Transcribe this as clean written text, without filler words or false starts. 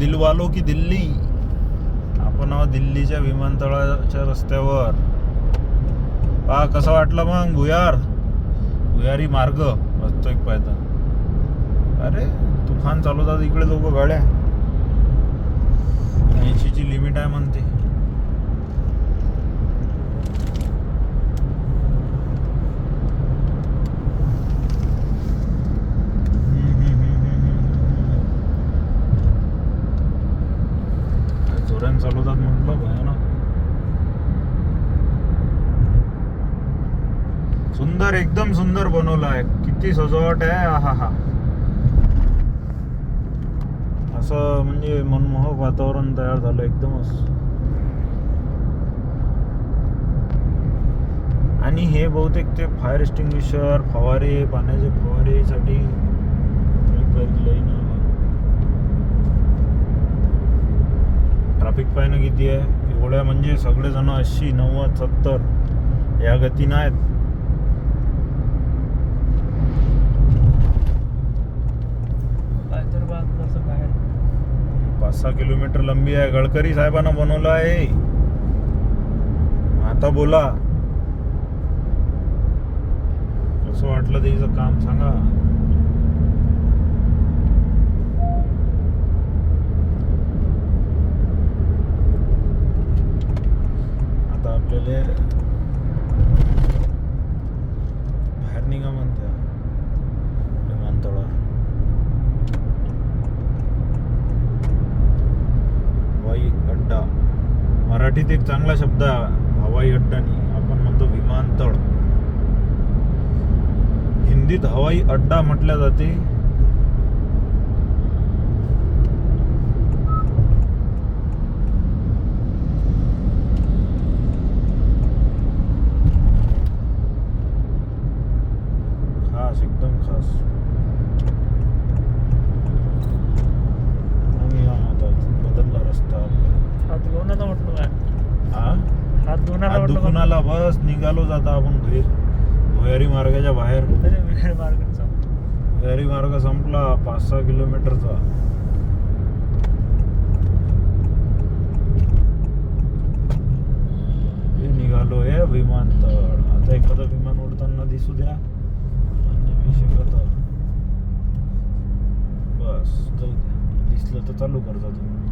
दिलवालो की दिल्ली. आपण आहोत दिल्लीच्या विमानतळाच्या रस्त्यावर. पहा कसं वाटलं मग भुयारी मार्ग वास्तविक पाहता. अरे तुफान चालवतात इकडे लोक गाड्या. 80 ची लिमिट आहे म्हणते. जोरान चालवतात म्हटलं भयानक. सुंदर, एकदम सुंदर बनवलं आहे. किती सजावट आहे. हा असं म्हणजे मनमोहक वातावरण तयार झालं एकदमच. आणि हे बहुतेक ते फायर एक्सटिंग्विशर फवारे, पाण्याचे फवारेसाठी लाईन. ट्रॅफिक पाहिनं किती आहे. एवढ्या म्हणजे सगळेजण 80, 90, 70 या गतीनं आहेत. तर 5-6 किलोमीटर लंबी आहे. गडकरी साहेबांना बनवलं आहे. आता बोला कसं वाटलं त्याचं काम सांगा. आता आपल्याला बाहेर निघा म्हणते विमानतळावर. हवाई अड्डा मराठीत एक चांगला शब्द आहे. हवाई अड्डा नाही, आपण म्हणतो विमानतळ. हिंदीत हवाई अड्डा म्हटल्या जाते. खास, एकदम खास. बदलला रस्ता. हात धुवूनला म्हटलं काय. हात हात दुखुनाला बस निघालो जाता आपण भुयारी मार्गाच्या बाहेर. भुयारी मार्ग संपला 5-6 किलोमीटरचा. हे निघालो हे विमानतळ. आता एखादं विमान उडताना दिसू द्या म्हणजे शकत. बस जाऊ द्या. दिसलं तर चालू करता तुम्ही.